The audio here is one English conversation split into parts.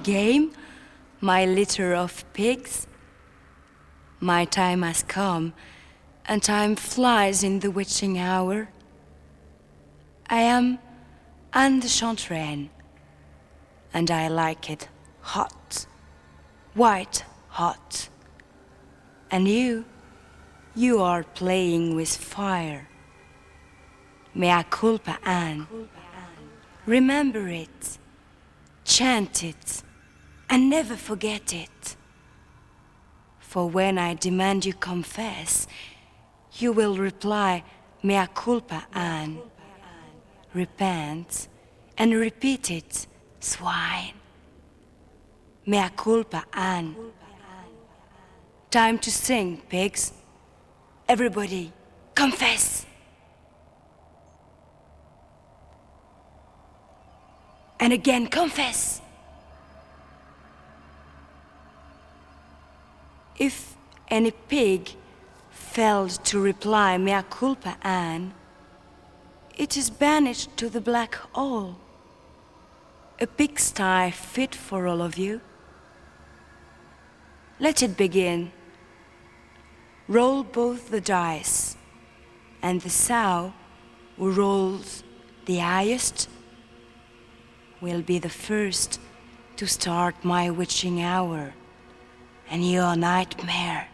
game, my litter of pigs? My time has come, and time flies in the witching hour. I am Anne de Chantraine, and I like it hot, white hot. And you are playing with fire. Mea culpa, Anne. Remember it, chant it, and never forget it. For when I demand you confess, you will reply, Mea culpa, Anne. Repent, and repeat it, swine. Mea culpa, Anne. Time to sing, pigs. Everybody, confess. And again, confess. If any pig failed to reply, Mea culpa, Anne, it is banished to the black hole. A pigsty fit for all of you. Let it begin. Roll both the dice, and the sow who rolls the highest will be the first to start my witching hour and your nightmare.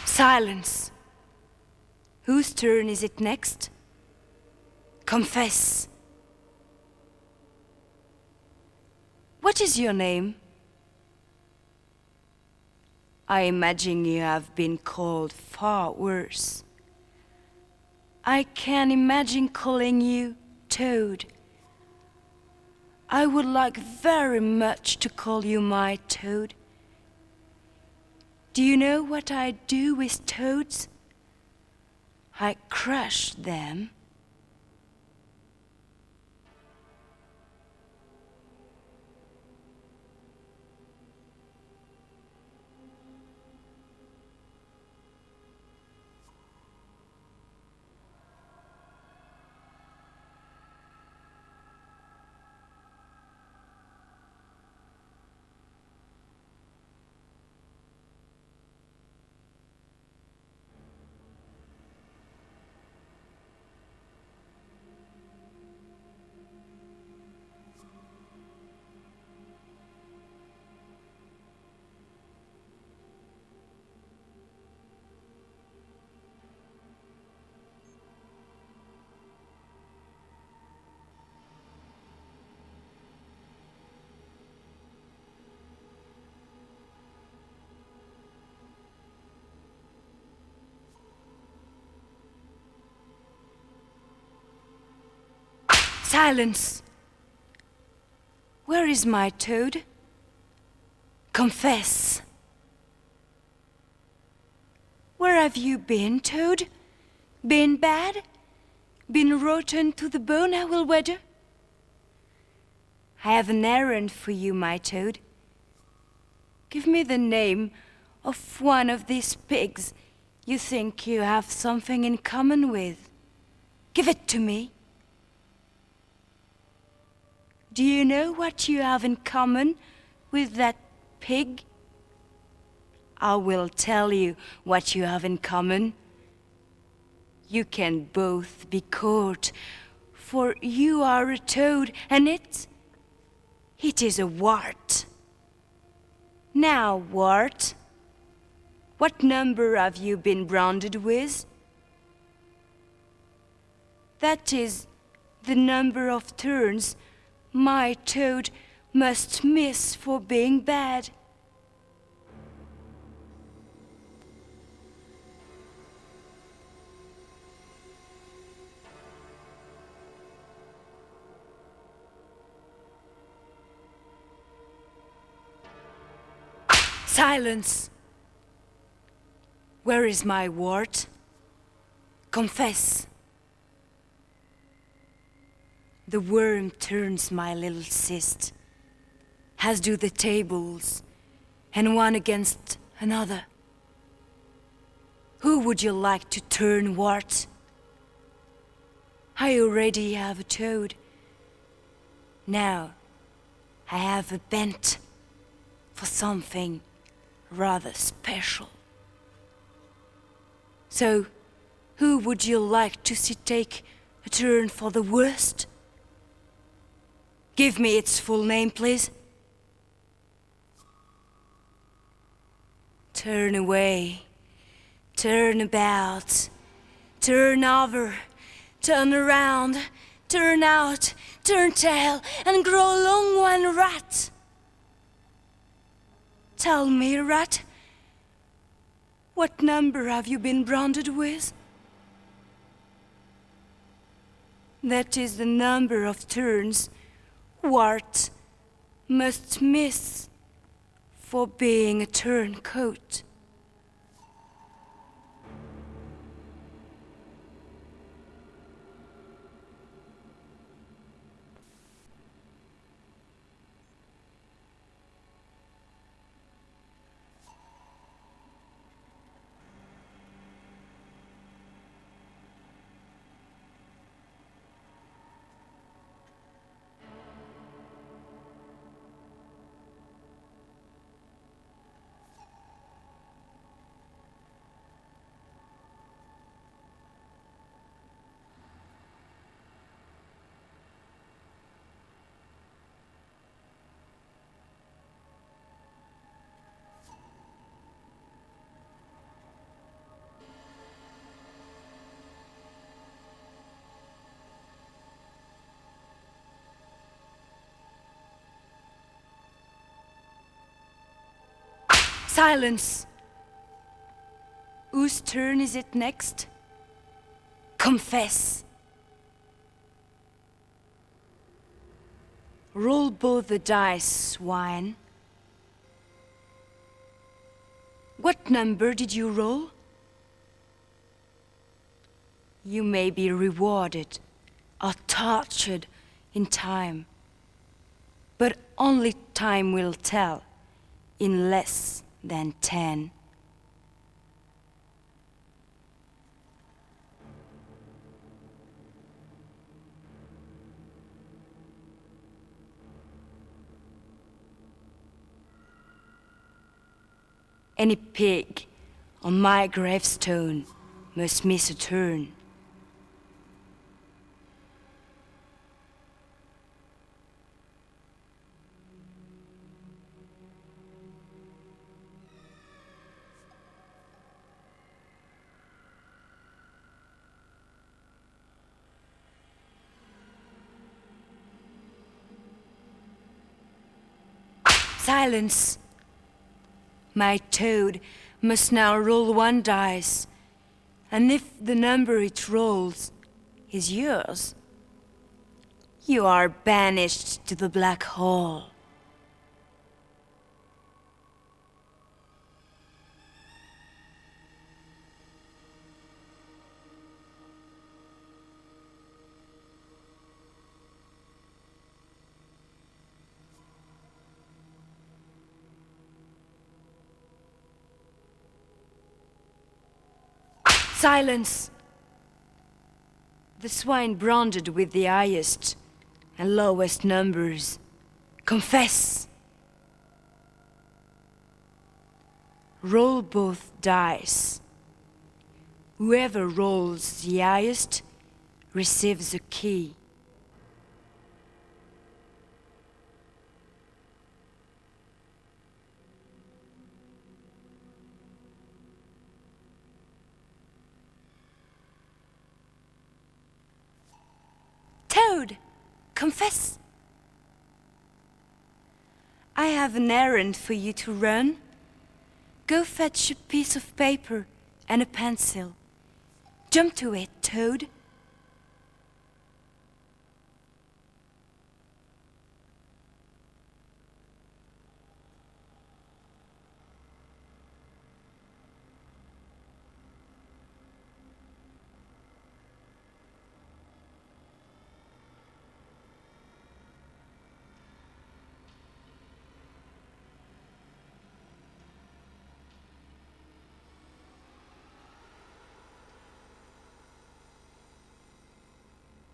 Silence. Whose turn is it next? Confess. What is your name? I imagine you have been called far worse. I can imagine calling you Toad. I would like very much to call you my Toad. Do you know what I do with toads? I crush them. Silence! Where is my Toad? Confess! Where have you been, Toad? Been bad? Been rotten to the bone, I will wager? I have an errand for you, my Toad. Give me the name of one of these pigs you think you have something in common with. Give it to me. Do you know what you have in common with that pig? I will tell you what you have in common. You can both be caught, for you are a toad and it is a wart. Now, wart, what number have you been branded with? That is the number of turns my toad must miss for being bad. Silence! Where is my wart? Confess. The worm turns my little cyst, as do the tables, and one against another. Who would you like to turn, wart? I already have a toad. Now I have a bent for something rather special. So, who would you like to see take a turn for the worst? Give me its full name, please. Turn away, turn about, turn over, turn around, turn out, turn tail, and grow long one, rat. Tell me, rat, what number have you been branded with? That is the number of turns wart must miss for being a turncoat. Silence! Whose turn is it next? Confess! Roll both the dice, swine. What number did you roll? You may be rewarded or tortured in time, but only time will tell in less than 10. Any pig on my gravestone must miss a turn. Silence! My toad must now roll one dice, and if the number it rolls is yours, you are banished to the black hole. Silence! The swine branded with the highest and lowest numbers. Confess! Roll both dice. Whoever rolls the highest receives a key. Toad, confess. I have an errand for you to run. Go fetch a piece of paper and a pencil. Jump to it, Toad.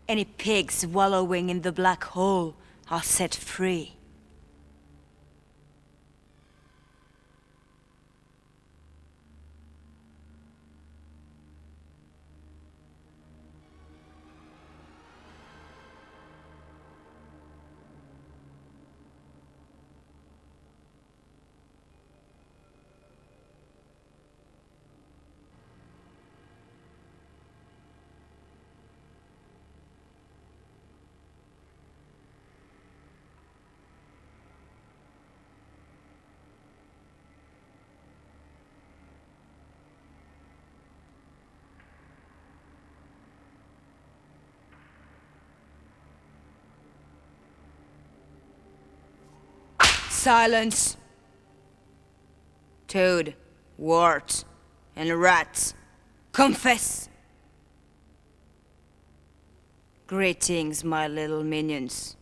Any pigs wallowing in the black hole are set free. Silence! Toad, wart, and rat, confess! Greetings, my little minions.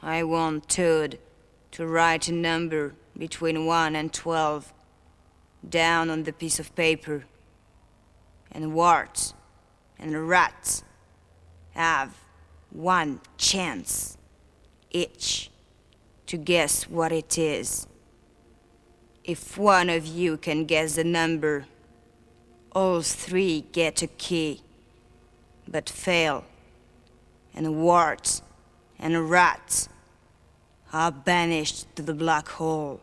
I want Toad to write a number between 1 and 12 down on the piece of paper. And wart and rat have one chance each to guess what it is. If one of you can guess the number, all three get a key, but fail, and wart and rat are banished to the black hole.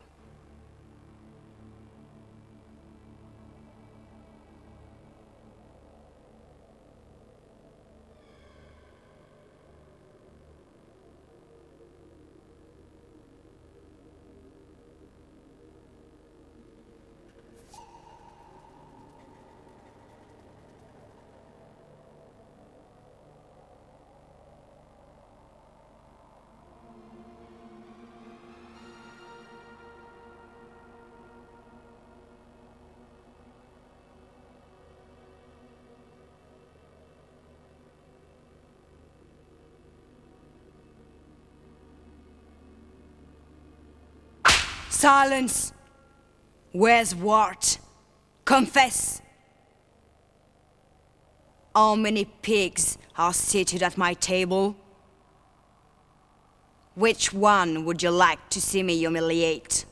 Silence! Where's Wart? Confess! How many pigs are seated at my table? Which one would you like to see me humiliate?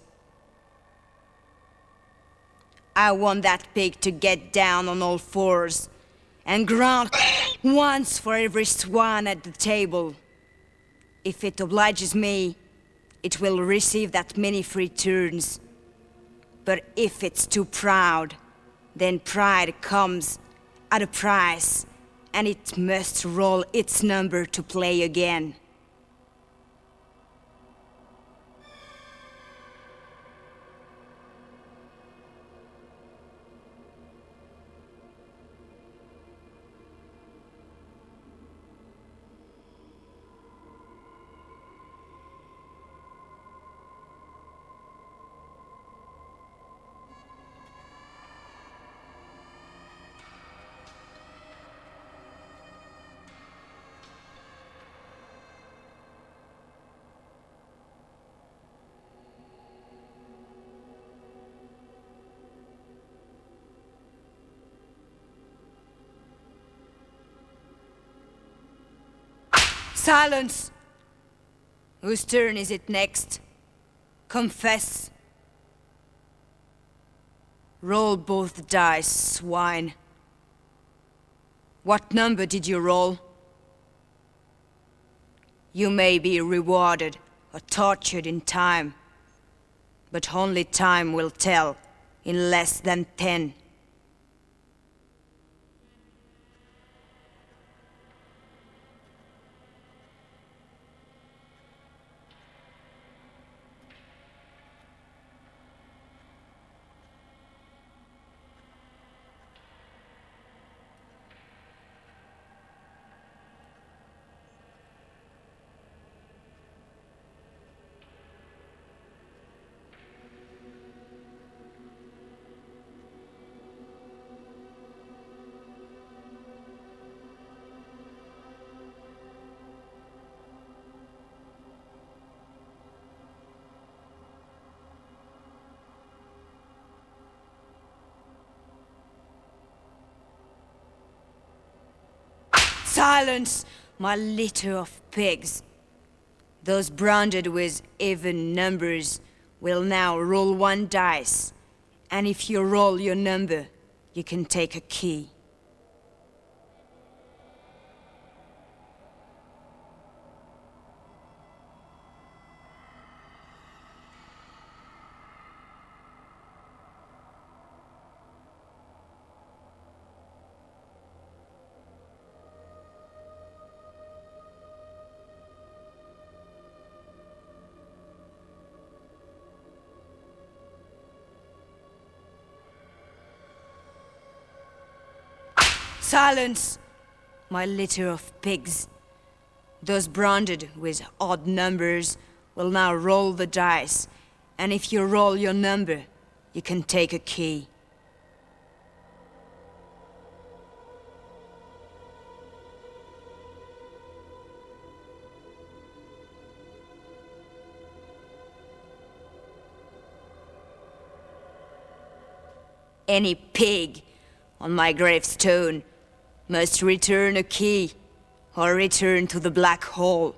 I want that pig to get down on all fours and grunt once for every swan at the table. If it obliges me, it will receive that many free turns. But if it's too proud, then pride comes at a price, and it must roll its number to play again. Silence! Whose turn is it next? Confess. Roll both dice, swine. What number did you roll? You may be rewarded or tortured in time, but only time will tell in less than 10. Silence, my litter of pigs. Those branded with even numbers will now roll one dice, and if you roll your number, you can take a key. Silence, my litter of pigs. Those branded with odd numbers will now roll the dice, and if you roll your number, you can take a key. Any pig on my gravestone must return a key or return to the black hole.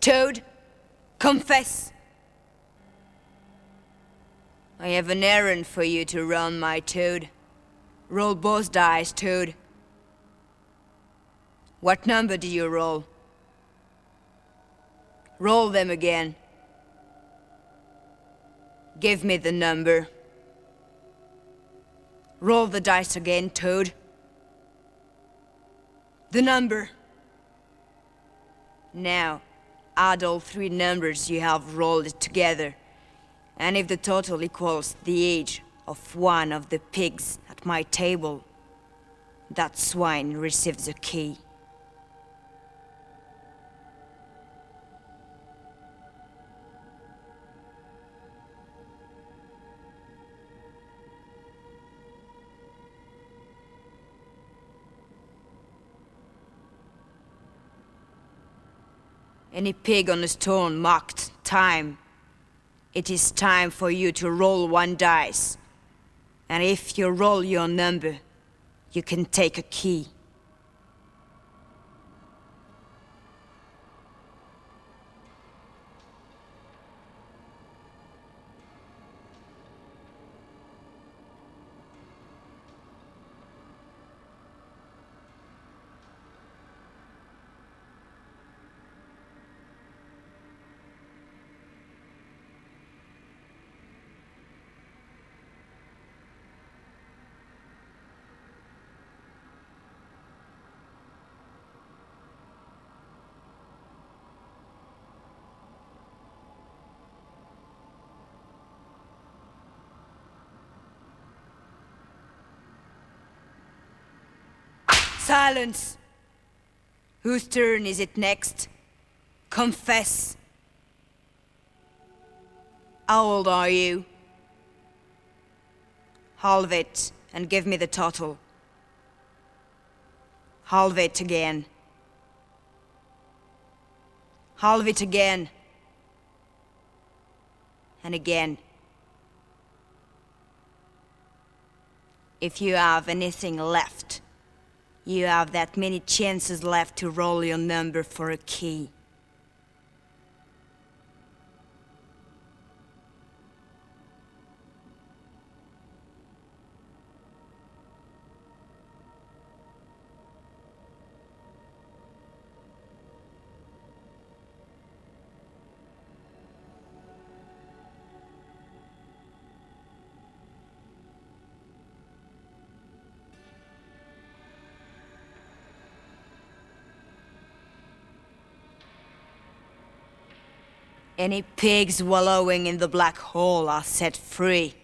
Toad, confess. I have an errand for you to run, my Toad. Roll both dice, Toad. What number did you roll? Roll them again. Give me the number. Roll the dice again, Toad. The number. Now, add all three numbers you have rolled together, and if the total equals the age of one of the pigs at my table, that swine receives a key. Any pig on a stone marked time. It is time for you to roll one dice. And if you roll your number, you can take a key. Silence! Whose turn is it next? Confess. How old are you? Halve it and give me the total. Halve it again. Halve it again. And again. If you have anything left, you have that many chances left to roll your number for a key. Any pigs wallowing in the black hole are set free.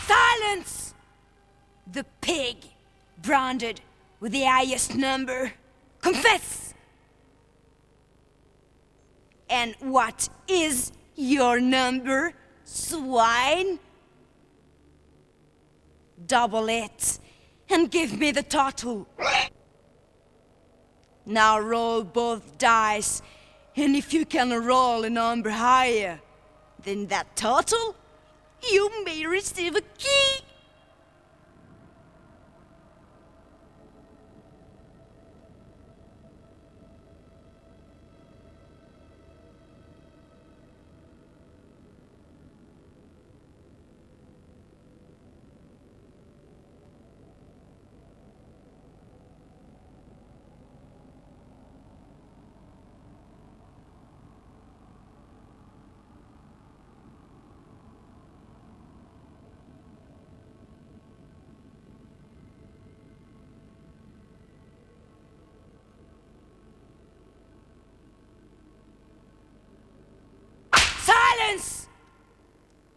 Silence! The pig, branded with the highest number, confess! And what is your number, swine? Double it and give me the total. Now roll both dice, and if you can roll a number higher than that total, you may receive a key. Silence!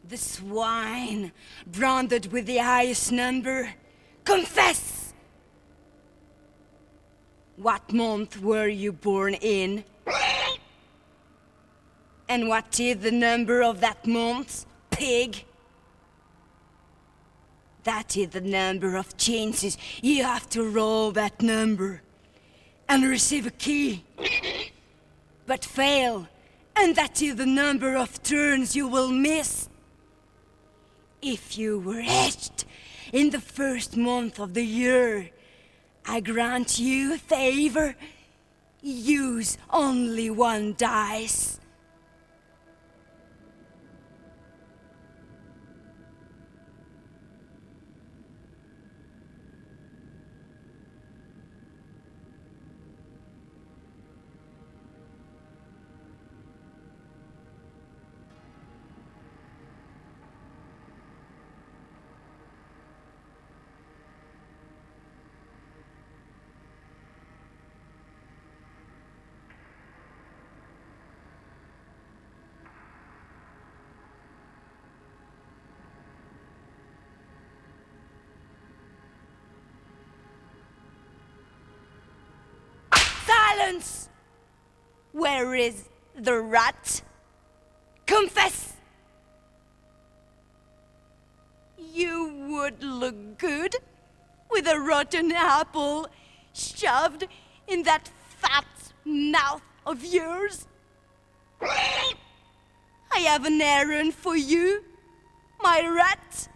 The swine, branded with the highest number, confess! What month were you born in? And what is the number of that month, pig? That is the number of chances you have to roll that number and receive a key. But fail, and that is the number of turns you will miss. If you were hatched in the first month of the year, I grant you a favor. Use only one dice. Silence! Where is the rat? Confess! You would look good with a rotten apple shoved in that fat mouth of yours. I have an errand for you, my rat.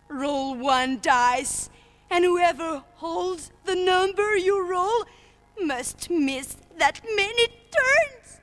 Roll one dice, and whoever holds the number you roll must miss that many turns.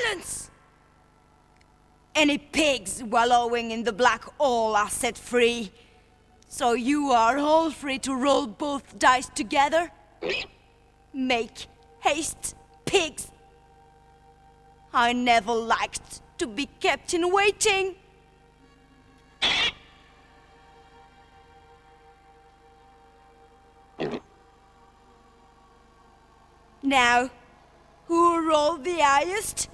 Silence! Any pigs wallowing in the black hole are set free. So you are all free to roll both dice together. Make haste, pigs. I never liked to be kept in waiting. Now, who rolled the highest?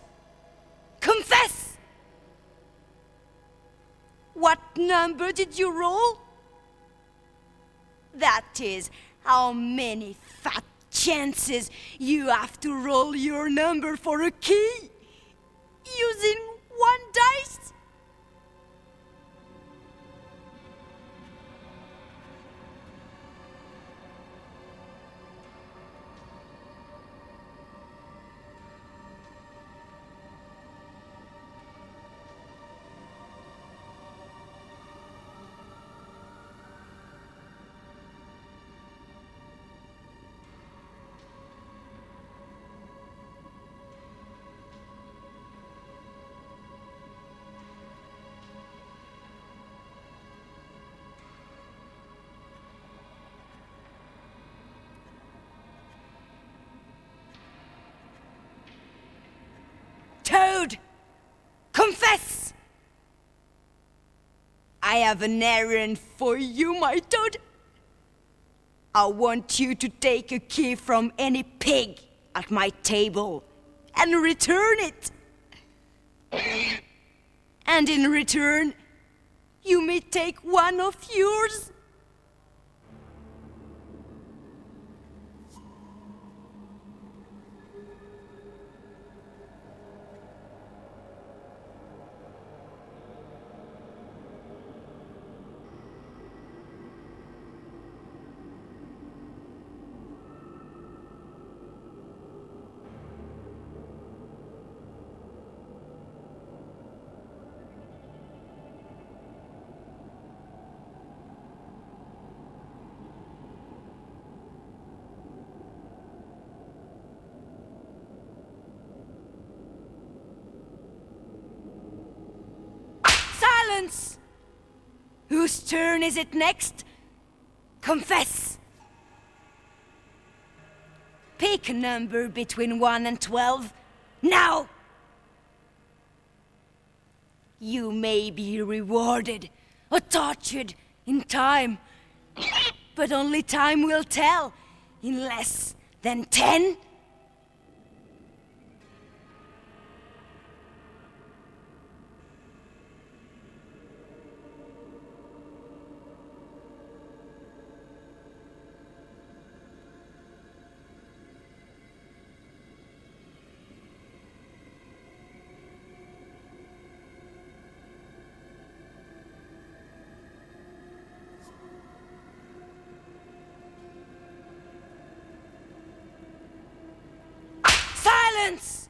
Confess! What number did you roll? That is how many fat chances you have to roll your number for a key using one dice. Toad, confess! I have an errand for you, my Toad. I want you to take a key from any pig at my table and return it. And in return, you may take one of yours. Silence! Whose turn is it next? Confess! Pick a number between 1 and 12. Now! You may be rewarded or tortured in time, but only time will tell in less than 10. Silence!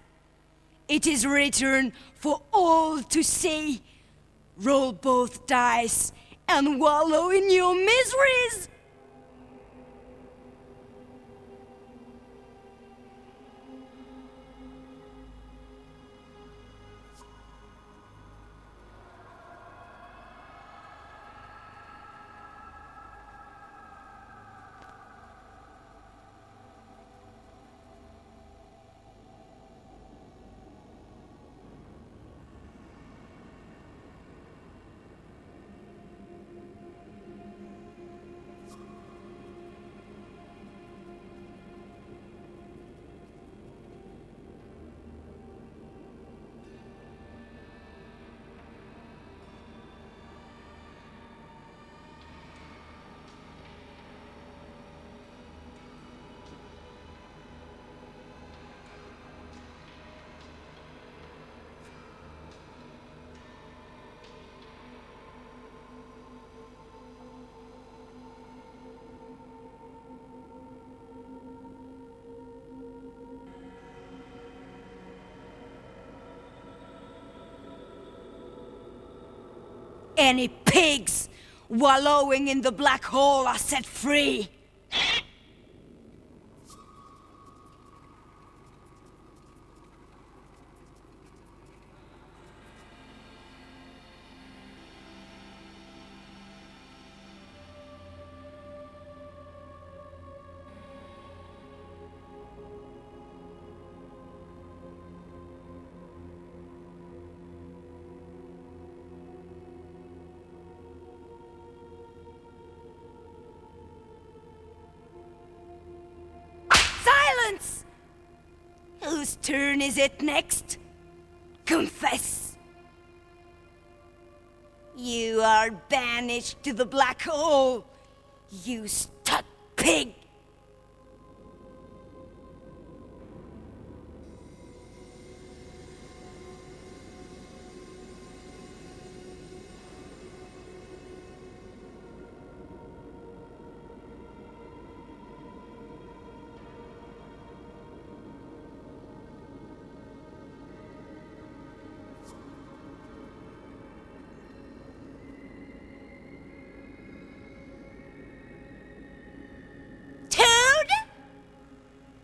It is written for all to see. Roll both dice and wallow in your miseries. Any pigs wallowing in the black hole are set free. Whose turn is it next? Confess. You are banished to the black hole, you stuck pig.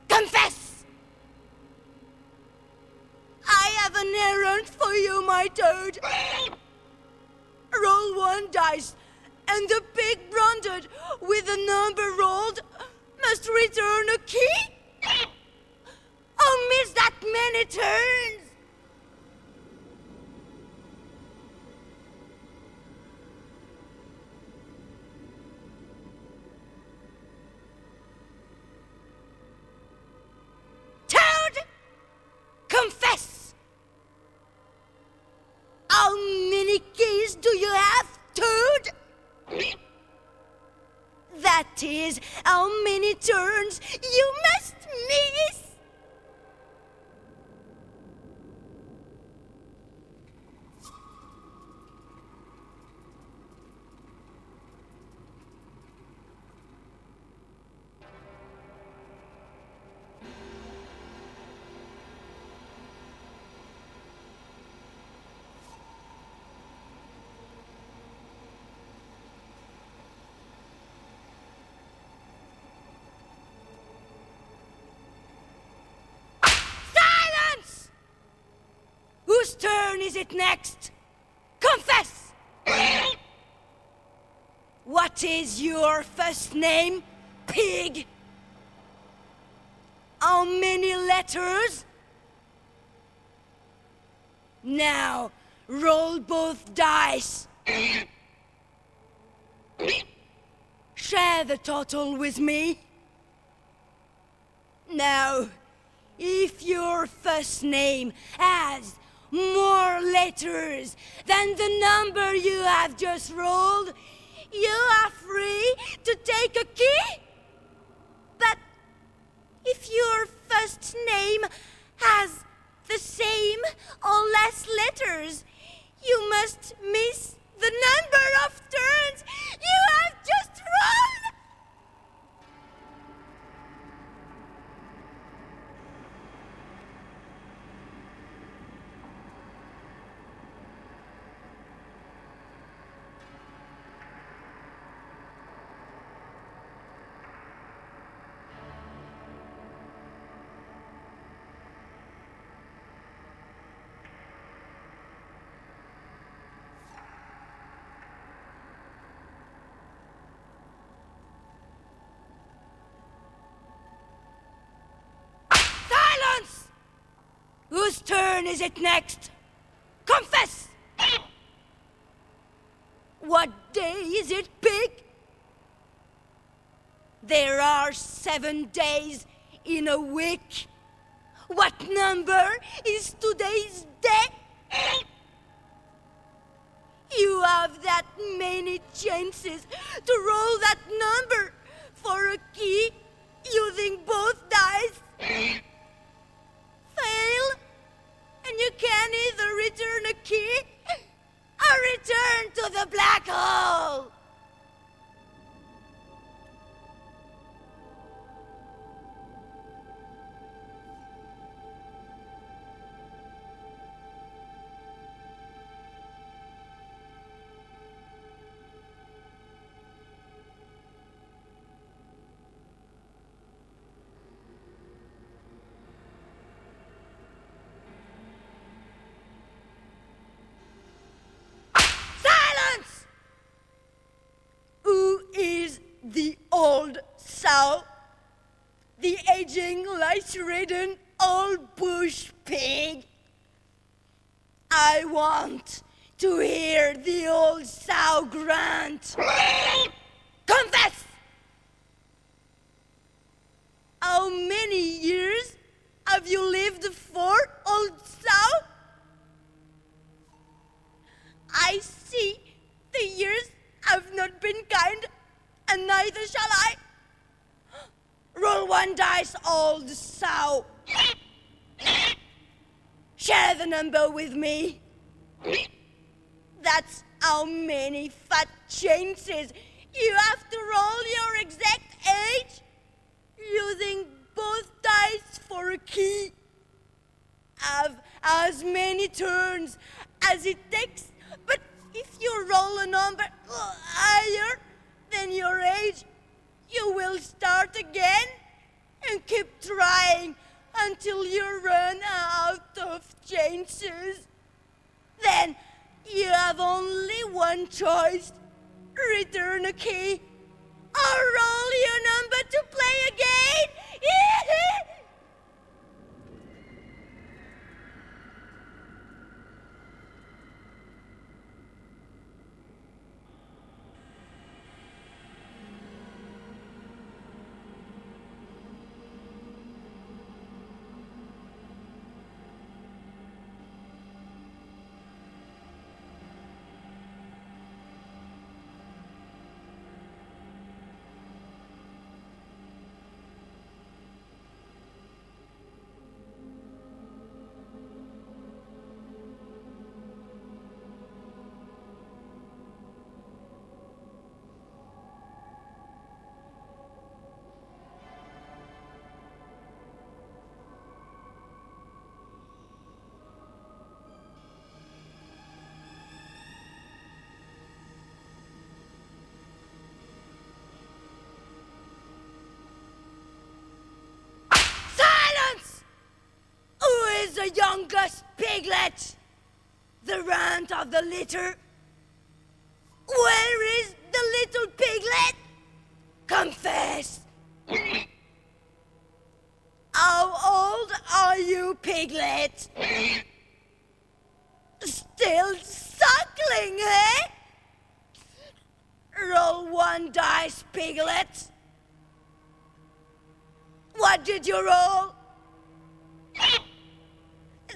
Confess! I have an errand for you, my toad. Roll 1 dice, and the pig branded with the number rolled must return a key? Oh, miss that many turns! Confess! How many keys do you have, Toad? That is how many turns you must miss! Whose turn is it next? Confess! What is your first name, pig? How many letters? Now, roll both dice. Share the total with me. Now, if your first name has more letters than the number you have just rolled, you are free to take a key. But if your first name has the same or less letters, you must miss the number of turns you have just rolled. Whose turn is it next? Confess! What day is it, pig? There are 7 days in a week. What number is today's day? You have that many chances to roll that number for a key using both dice. Fail, and you can either return a key or return to the black hole. The old sow, the aging, lice-ridden old bush pig. I want to hear the old sow grunt. Confess! How many years have you lived been kind, and neither shall I. Roll one dice, old sow. Share the number with me. That's how many fat chances you have to roll your exact age using both dice for a key. Have as many turns as it takes, but if you roll a number higher than your age, you will start again and keep trying until you run out of chances. Then you have only one choice: return a key or roll your number to play again. Silence! Who is the youngest piglet? The runt of the litter? Where is the little piglet? Confess! How old are you, piglet? Still suckling, eh? Roll one dice, piglet. What did you roll?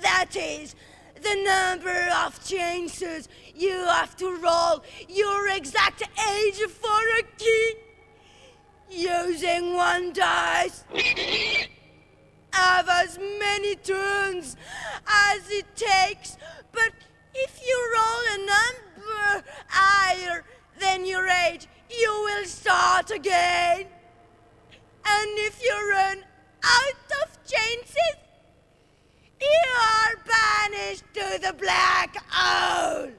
That is the number of chances you have to roll your exact age for a key. Using one dice. Have as many turns as it takes, but if you roll a number higher than your age, you will start again. And if you run out of chances, you are banished to the black hole.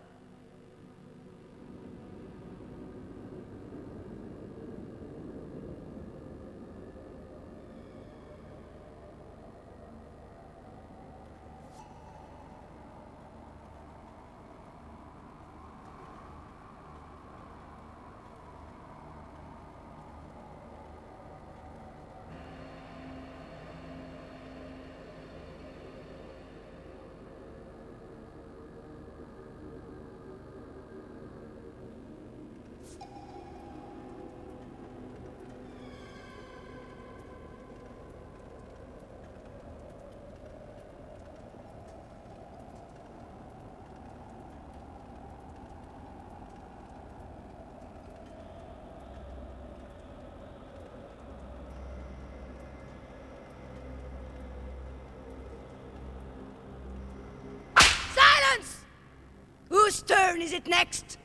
Whose turn is it next?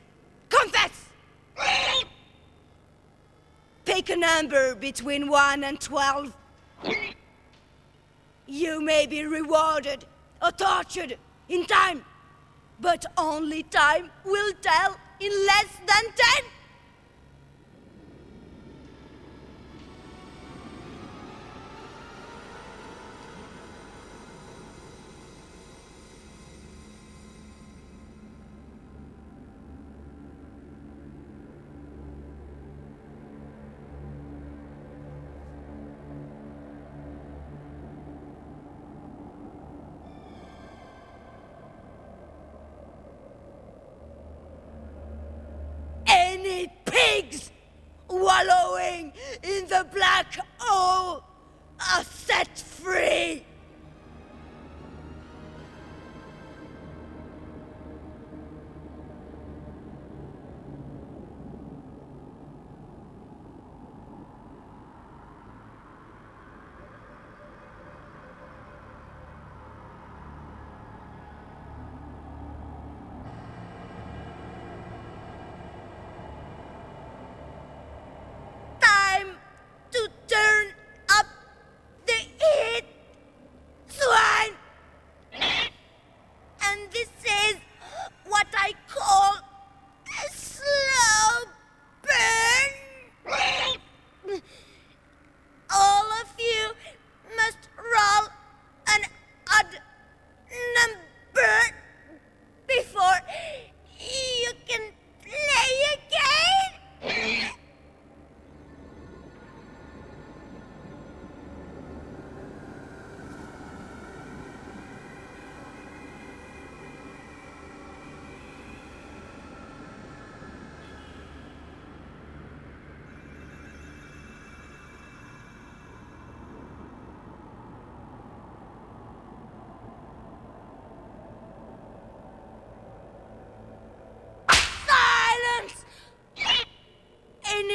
Confess! Pick a number between 1 and 12. You may be rewarded or tortured in time, but only time will tell in less than 10. Any pigs wallowing in the black hole are set free.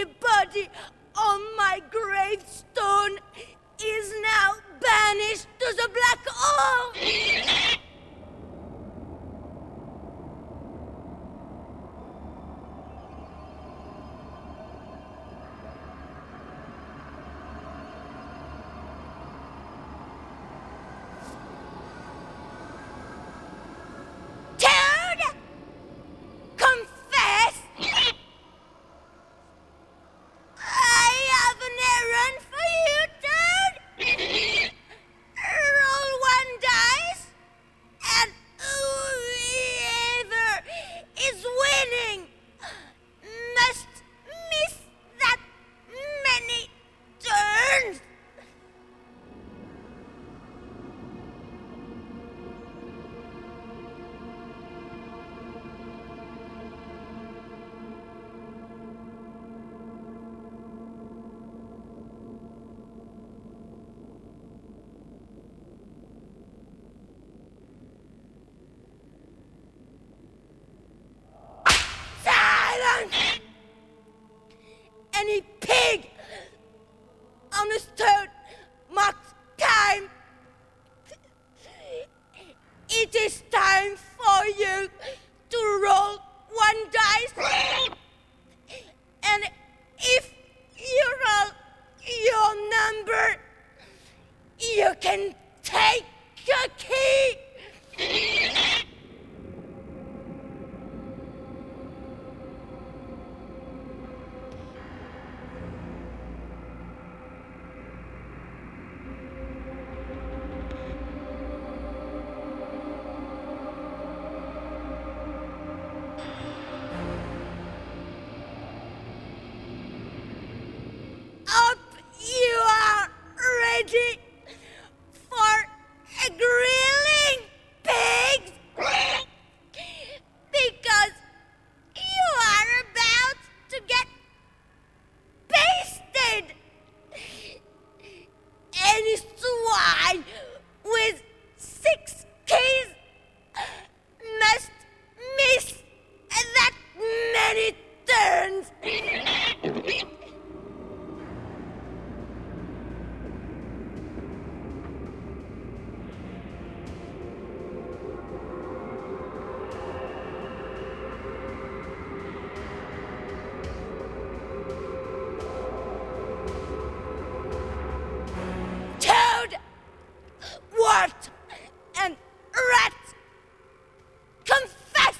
Anybody on my gravestone is now banished to the black hole. Any pig on a stone marks time. It is time for you to roll one dice. And if you roll your number, you can take a key. Up you are ready for a grilling, pigs, because you are about to get pasted. Any swine with 6 keys must miss that many turns. Toad, wart, and rat, confess!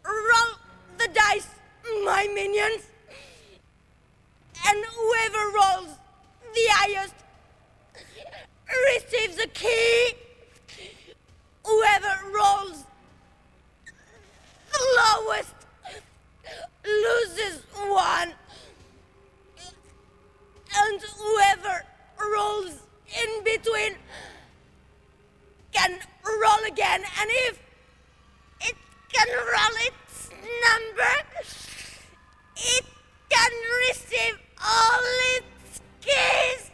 Roll the dice, my minions, and whoever rolls the highest receives a key. Whoever rolls the lowest loses one. And whoever rolls in between can roll again. And if it can roll its number, it can receive all its keys.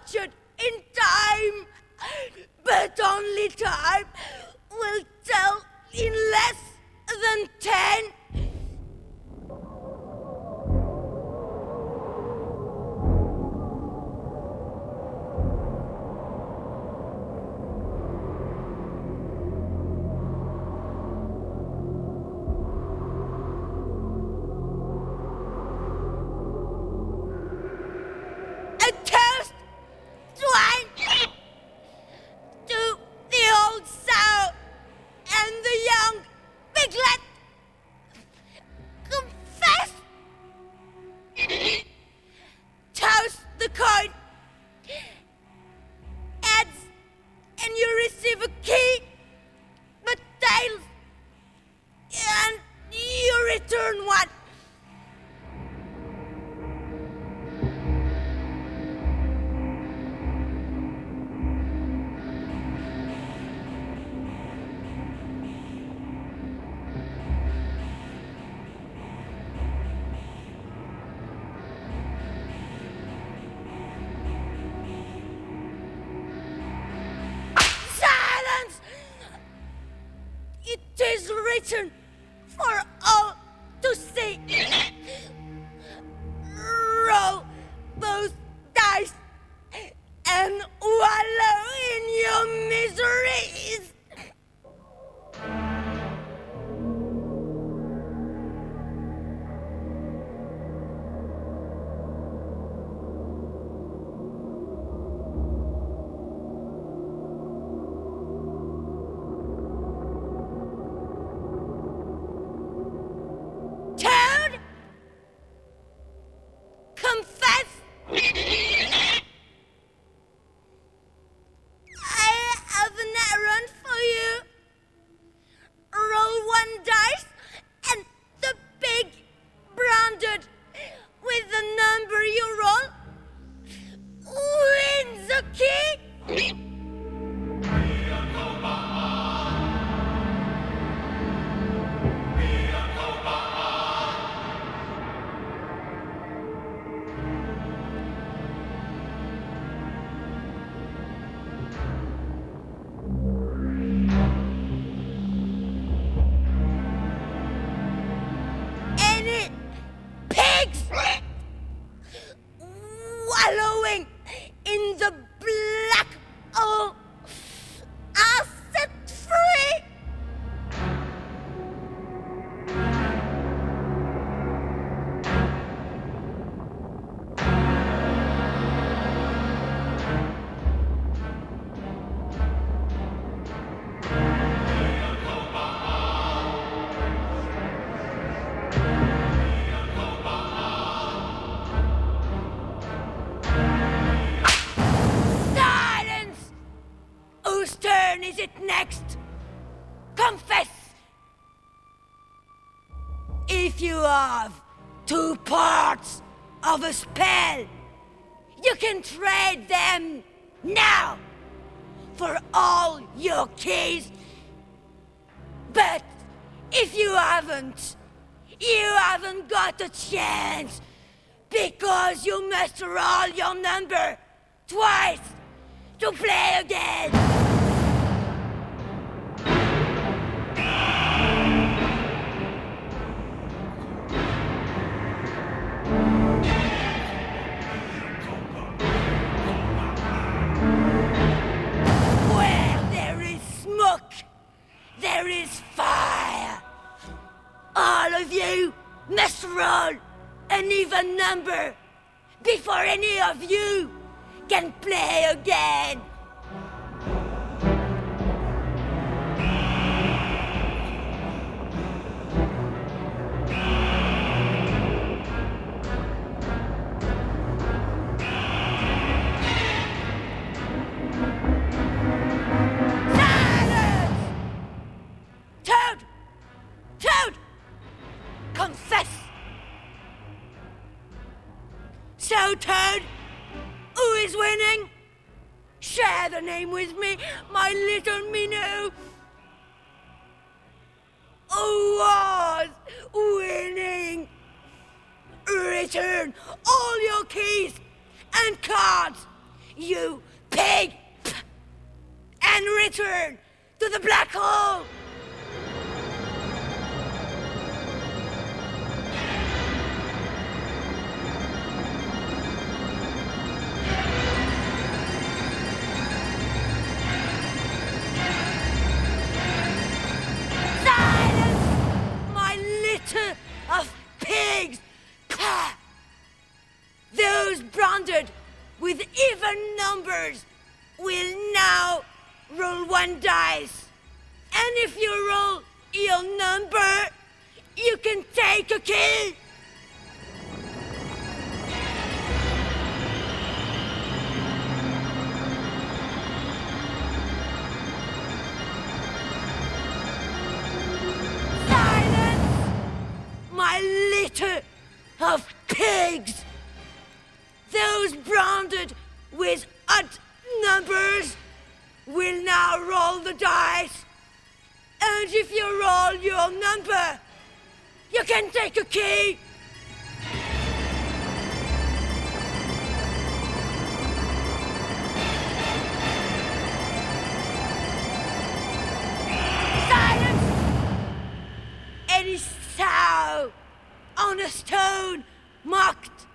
captured in time, but only time will tell in less than 10. A toast, swine, to the old sow and the young piglet. Confess. Toss the coin. Heads, and you receive a key. But tails, and you return one. Silence! It is written for all to see. Roll those dice and wallow in your miseries. Toad? Confess? I have an errand for you. Roll one dice, and the pig branded with the number you roll wins the key. Any pigs wallowing in the black hole are set free. Silence! Whose turn is it next? Confess! If you have 2 parts of a spell, you can trade them now for all your keys. But if you haven't got a chance, because you must roll your number twice to play again. Where there is smoke, there is fire. All of you must roll an even number before any of you can play again. Silence! Toad! Toad! Confess! So, Toad, who is winning? Share the name with me, my little minnow. Who was winning? Return all your keys and cards you pig! And return to the black hole! Of pigs! Those branded with even numbers will now roll one dice. And if you roll your number, you can take a kill. My litter of pigs! Those branded with odd numbers will now roll the dice. And if you roll your number, you can take a key. Any sow on a stone marked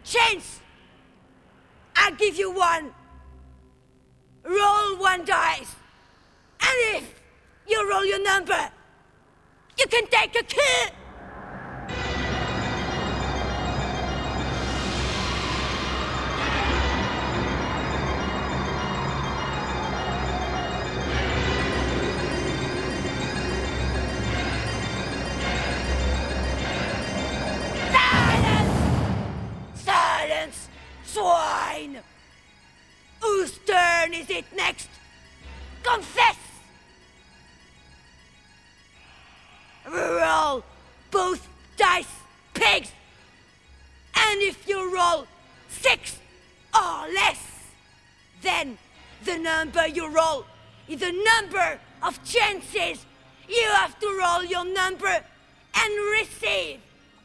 chance. I'll give you one. Roll one dice. And if you roll your number, you can take a kill. Swine! Whose turn is it next? Confess! Roll both dice, pigs! And if you roll 6 or less, then the number you roll is the number of chances you have to roll your number and receive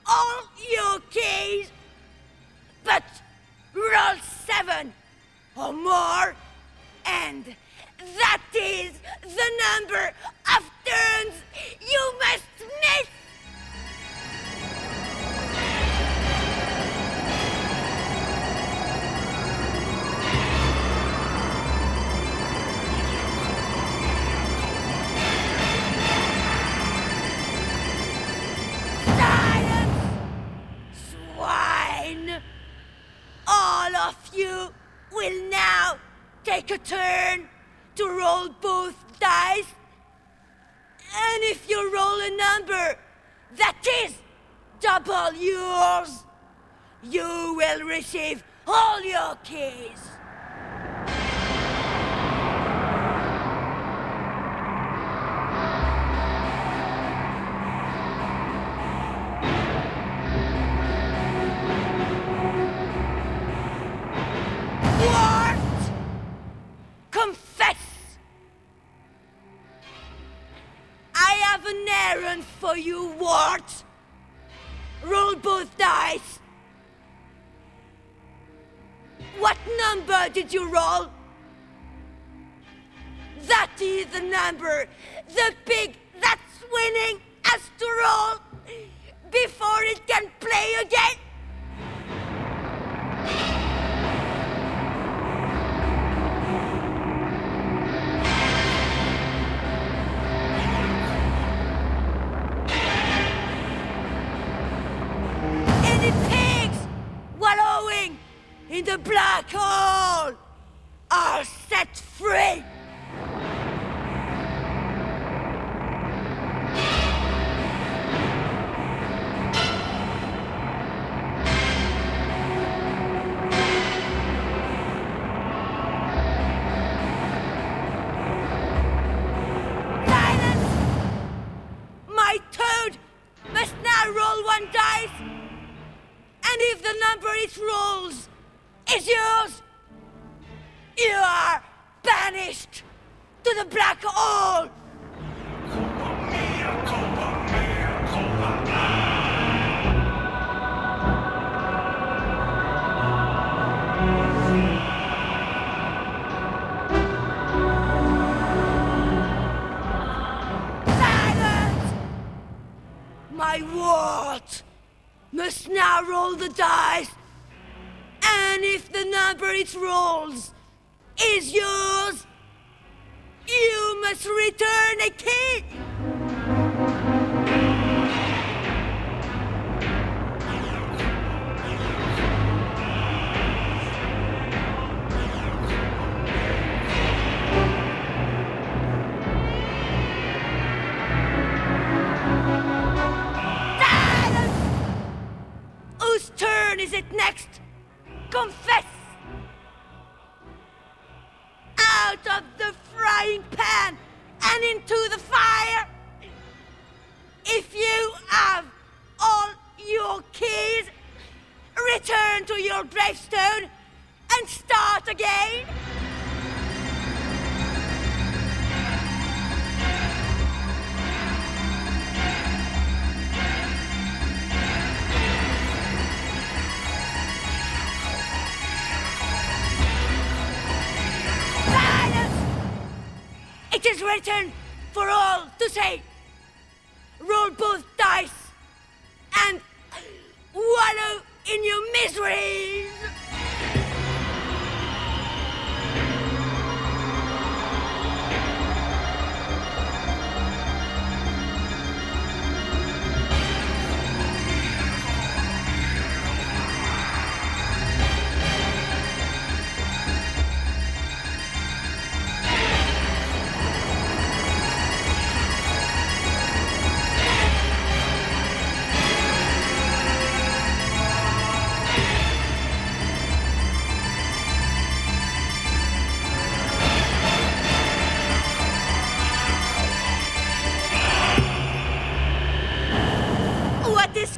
all your keys. But roll 7 or more, and that is the number of turns you must miss. All of you will now take a turn to roll both dice. And if you roll a number that is double yours, you will receive all your keys. Confess! I have an errand for you, Wart. Roll both dice. What number did you roll? That is the number the pig that's winning has to roll before it can play again. In the black hole are set free. Silence! My toad must now roll one dice, and if the number it rolls is yours, you are banished to the black hole. Now roll the dice. And if the number it rolls is yours, you must return a key. Whose turn is it next? Confess! Out of the frying pan and into the fire! If you have all your keys, return to your gravestone and start again! It is written for all to say, roll both dice and wallow in your miseries.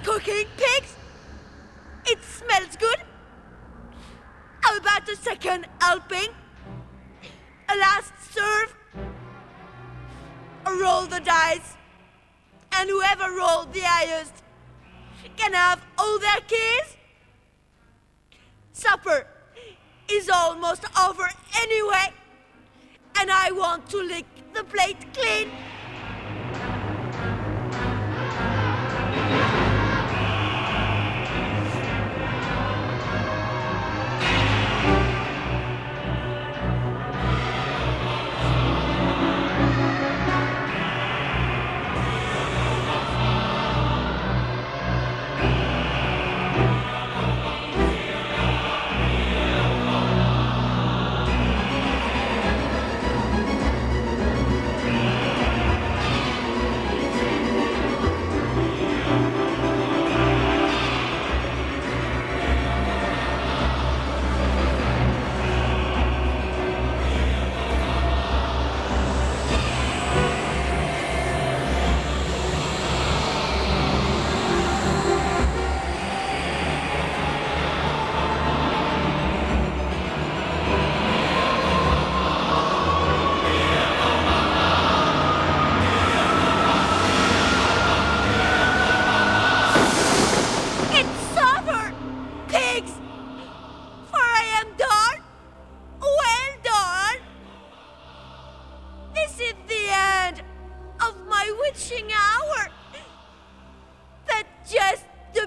Cooking pigs? It smells good. How about a second helping? A last serve? Roll the dice, and whoever rolled the highest can have all their keys. Supper is almost over anyway, and I want to lick the plate clean.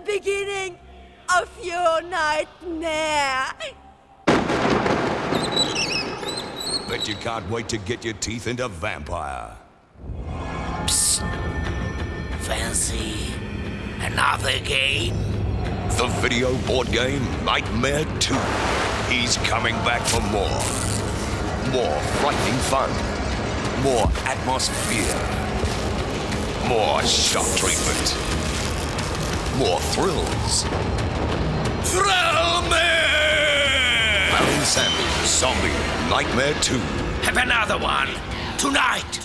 Beginning of your nightmare. Bet you can't wait to get your teeth into vampire. Psst. Fancy another game? The video board game Nightmare 2. He's coming back for more. More frightening fun. More atmosphere. More shock treatment. More thrills. Thrill me! Alan Sandler's Zombie Nightmare 2. Have another one tonight.